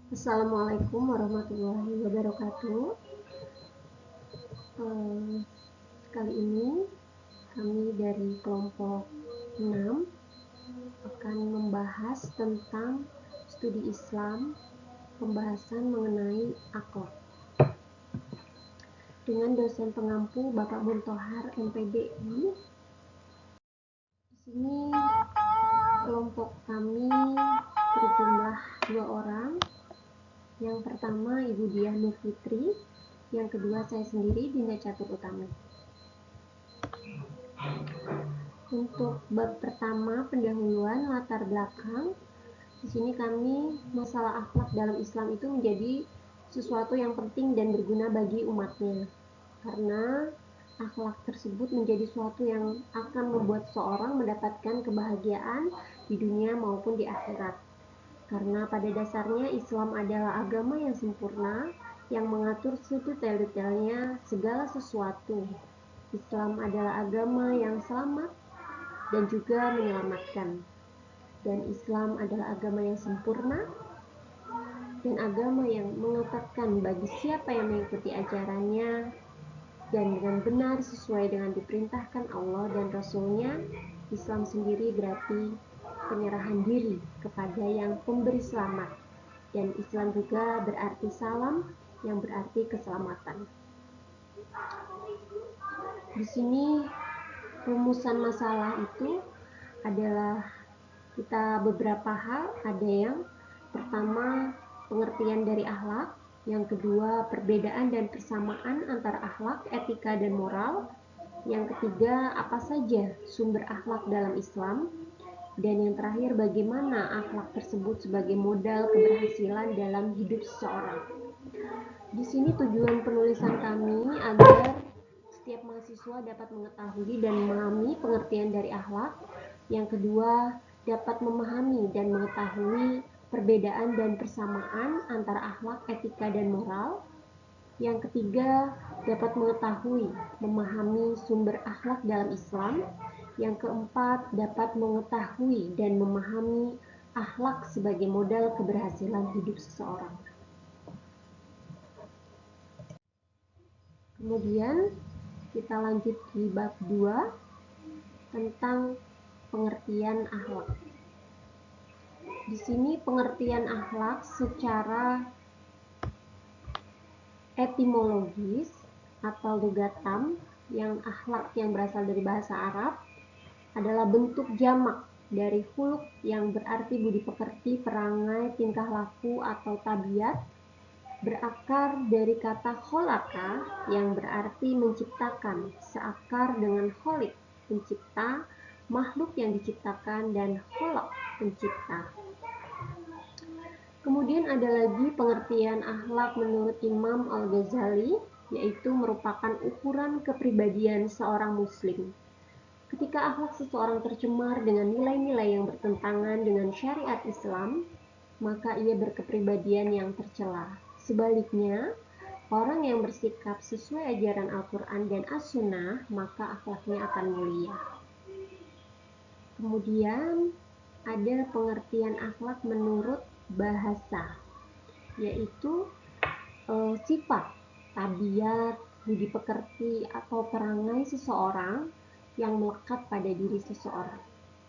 Assalamualaikum warahmatullahi wabarakatuh. Kali ini kami dari kelompok 6 akan membahas tentang studi Islam, pembahasan mengenai akhlak dengan dosen pengampu Bapak Muntohar MPDI. Di sini kelompok kami berjumlah 2 orang. Yang pertama Ibu Diah Nur Fitri, yang kedua saya sendiri Dinda Catur Utami. Untuk bab pertama pendahuluan latar belakang, di sini kami masalah akhlak dalam Islam itu menjadi sesuatu yang penting dan berguna bagi umatnya, karena akhlak tersebut menjadi sesuatu yang akan membuat seseorang mendapatkan kebahagiaan di dunia maupun di akhirat. Karena pada dasarnya Islam adalah agama yang sempurna yang mengatur sedetail-detailnya segala sesuatu. Islam adalah agama yang selamat dan juga menyelamatkan. Dan Islam adalah agama yang sempurna dan agama yang mengatakan bagi siapa yang mengikuti ajarannya dan dengan benar sesuai dengan diperintahkan Allah dan Rasul-Nya, Islam sendiri berarti penyerahan diri kepada yang pemberi selamat. Dan Islam juga berarti salam yang berarti keselamatan. Di sini rumusan masalah itu adalah kita beberapa hal, ada yang pertama pengertian dari akhlak, yang kedua perbedaan dan persamaan antara akhlak, etika dan moral, yang ketiga apa saja sumber akhlak dalam Islam, dan yang terakhir bagaimana akhlak tersebut sebagai modal keberhasilan dalam hidup seseorang. Di sini tujuan penulisan kami agar setiap mahasiswa dapat mengetahui dan memahami pengertian dari akhlak. Yang kedua, dapat memahami dan mengetahui perbedaan dan persamaan antara akhlak, etika, dan moral. Yang ketiga, dapat mengetahui, memahami sumber akhlak dalam Islam. Yang keempat, dapat mengetahui dan memahami akhlak sebagai modal keberhasilan hidup seseorang. Kemudian kita lanjut di bab 2 tentang pengertian akhlak. Di sini pengertian akhlak secara etimologis atau logatam, yang akhlak yang berasal dari bahasa Arab adalah bentuk jamak dari khuluq yang berarti budi pekerti, perangai, tingkah laku atau tabiat, berakar dari kata kholaka yang berarti menciptakan, seakar dengan kholik, pencipta, makhluk yang diciptakan, dan kholak, pencipta. Kemudian ada lagi pengertian akhlak menurut Imam Al-Ghazali, yaitu merupakan ukuran kepribadian seorang muslim. Ketika akhlak seseorang tercemar dengan nilai-nilai yang bertentangan dengan syariat Islam, maka ia berkepribadian yang tercela. Sebaliknya, orang yang bersikap sesuai ajaran Al-Quran dan As-Sunnah, maka akhlaknya akan mulia. Kemudian ada pengertian akhlak menurut bahasa, yaitu sifat, tabiat, budi pekerti atau perangai seseorang yang melekat pada diri seseorang.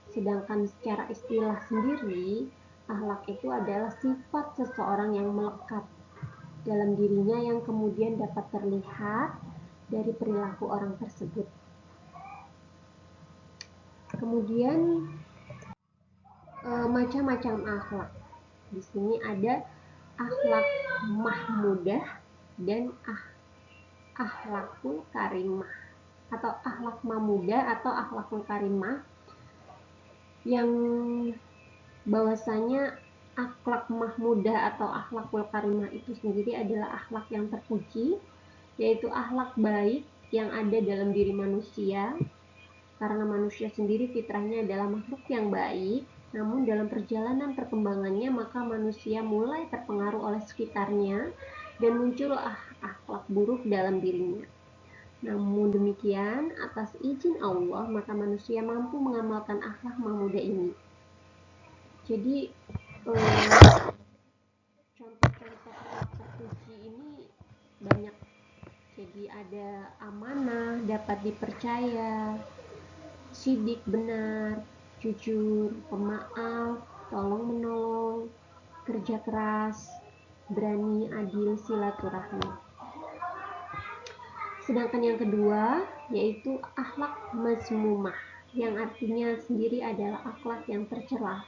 Sedangkan secara istilah sendiri, akhlak itu adalah sifat seseorang yang melekat dalam dirinya yang kemudian dapat terlihat dari perilaku orang tersebut. Kemudian macam-macam akhlak. Di sini ada akhlak mahmudah dan akhlakul karimah, atau akhlak mahmudah atau akhlakul karimah, yang bahwasanya akhlak mahmudah atau akhlakul karimah itu sendiri adalah akhlak yang terpuji, yaitu akhlak baik yang ada dalam diri manusia, karena manusia sendiri fitrahnya adalah makhluk yang baik. Namun dalam perjalanan perkembangannya maka manusia mulai terpengaruh oleh sekitarnya dan muncul akhlak buruk dalam dirinya. Namun demikian, atas izin Allah maka manusia mampu mengamalkan akhlak mahmudah ini. Jadi contoh ada amanah, dapat dipercaya, sidik benar, jujur, pemaaf, tolong menolong, kerja keras, berani, adil, silaturahmi. Sedangkan yang kedua yaitu akhlak mazmumah, yang artinya sendiri adalah akhlak yang tercela,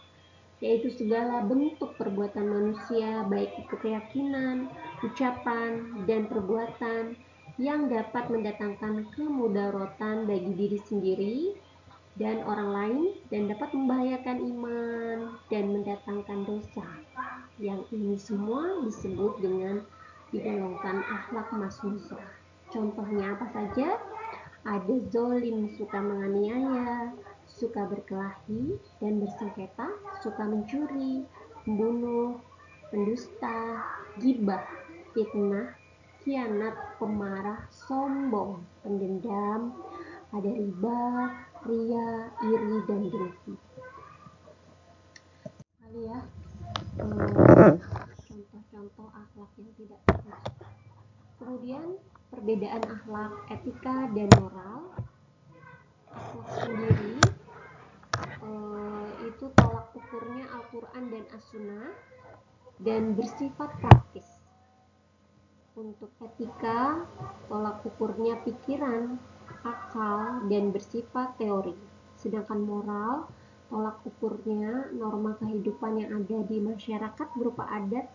yaitu segala bentuk perbuatan manusia, baik itu keyakinan, ucapan, dan perbuatan yang dapat mendatangkan kemudaratan bagi diri sendiri dan orang lain dan dapat membahayakan iman dan mendatangkan dosa. Yang ini semua disebut dengan digolongkan akhlak mazmumah. Contohnya apa saja? Ada zolim, suka menganiaya, suka berkelahi dan bersengketa, suka mencuri, membunuh, pendusta, gibah, fitnah, khianat, pemarah, sombong, pendendam, ada riba, ria, iri, dan dengki. Kali ya, contoh-contoh akhlak yang tidak baik. Kemudian perbedaan akhlak, etika, dan moral. Akhlak sendiri itu tolak ukurnya Al-Quran dan As-Sunnah dan bersifat praktis. Untuk etika, tolak ukurnya pikiran, akal, dan bersifat teori. Sedangkan moral, tolak ukurnya norma kehidupan yang ada di masyarakat berupa adat,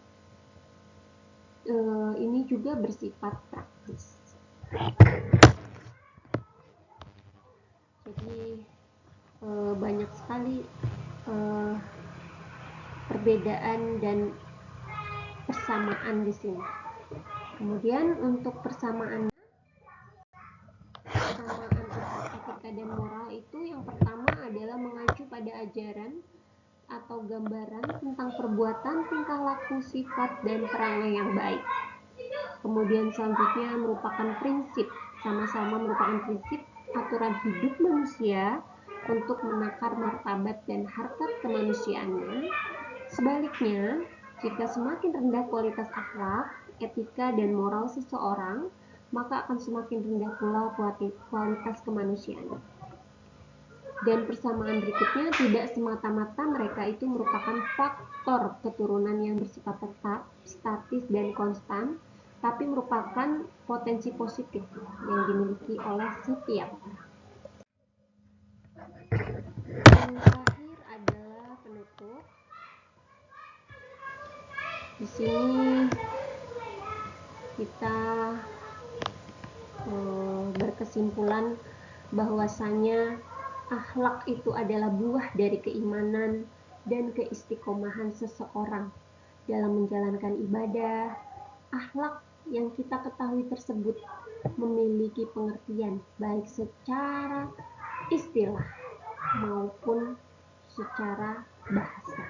ini juga bersifat praktis. Jadi banyak sekali perbedaan dan persamaan di sini. Kemudian untuk persamaan etika dan moral itu yang pertama adalah mengacu pada ajaran atau gambaran tentang perbuatan, tingkah laku, sifat, dan perangai yang baik. Kemudian selanjutnya merupakan prinsip, sama-sama merupakan prinsip aturan hidup manusia untuk menakar martabat dan harkat kemanusiaannya. Sebaliknya, jika semakin rendah kualitas akhlak, etika, dan moral seseorang, maka akan semakin rendah pula kualitas kemanusiaan. Dan persamaan berikutnya, tidak semata-mata mereka itu merupakan faktor keturunan yang bersifat tetap, statis, dan konstan, tapi merupakan potensi positif yang dimiliki oleh setiap orang. Yang terakhir adalah penutup. Di sini kita berkesimpulan bahwasanya akhlak itu adalah buah dari keimanan dan keistiqomahan seseorang dalam menjalankan ibadah. Akhlak yang kita ketahui tersebut memiliki pengertian baik secara istilah maupun secara bahasa.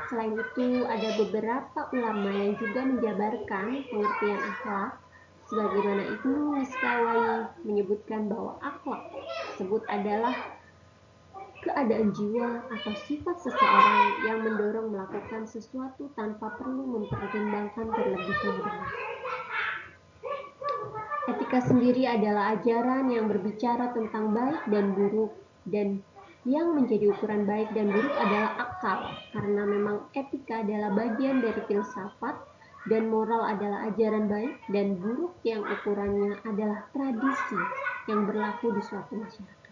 Selain itu, ada beberapa ulama yang juga menjabarkan pengertian akhlak, sebagaimana Ibnu Miskawai menyebutkan bahwa akhlak tersebut adalah keadaan jiwa atau sifat seseorang yang mendorong melakukan sesuatu tanpa perlu mempertimbangkan terlebih dahulu. Etika sendiri adalah ajaran yang berbicara tentang baik dan buruk, dan yang menjadi ukuran baik dan buruk adalah akal, karena memang etika adalah bagian dari filsafat, dan moral adalah ajaran baik dan buruk yang ukurannya adalah tradisi yang berlaku di suatu masyarakat.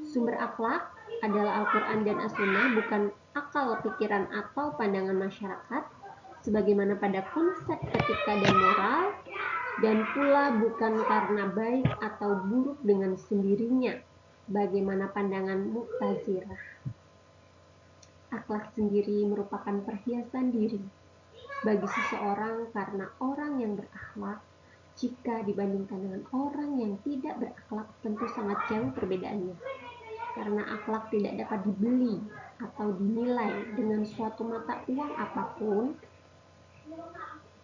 Sumber akhlak adalah Al-Quran dan As-Sunnah, bukan akal, pikiran, atau pandangan masyarakat, sebagaimana pada konsep etika dan moral, dan pula bukan karena baik atau buruk dengan sendirinya, bagaimana pandangan Mu'tazilah. Akhlak sendiri merupakan perhiasan diri bagi seseorang, karena orang yang berakhlak jika dibandingkan dengan orang yang tidak berakhlak tentu sangat jauh perbedaannya, karena akhlak tidak dapat dibeli atau dinilai dengan suatu mata uang apapun.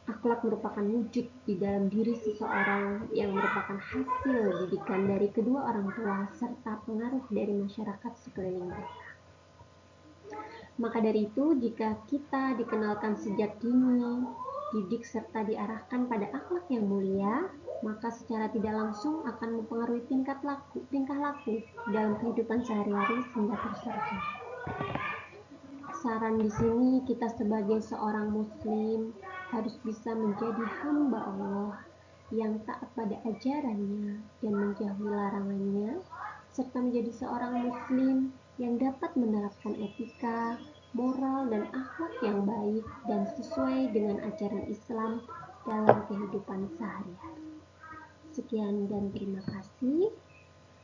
Akhlak merupakan wujud di dalam diri seseorang yang merupakan hasil didikan dari kedua orang tua serta pengaruh dari masyarakat sekeliling mereka. Maka dari itu, jika kita dikenalkan sejak dini, didik serta diarahkan pada akhlak yang mulia, maka secara tidak langsung akan mempengaruhi tingkah laku dalam kehidupan sehari-hari sehingga tercermin. Saran di sini, kita sebagai seorang muslim harus bisa menjadi hamba Allah yang taat pada ajarannya dan menjauhi larangannya, serta menjadi seorang muslim yang dapat menerapkan etika, moral, dan akhlak yang baik dan sesuai dengan ajaran Islam dalam kehidupan sehari-hari. Sekian dan terima kasih.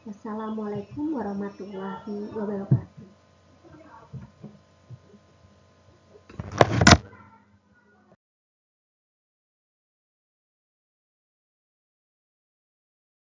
Wassalamualaikum warahmatullahi wabarakatuh.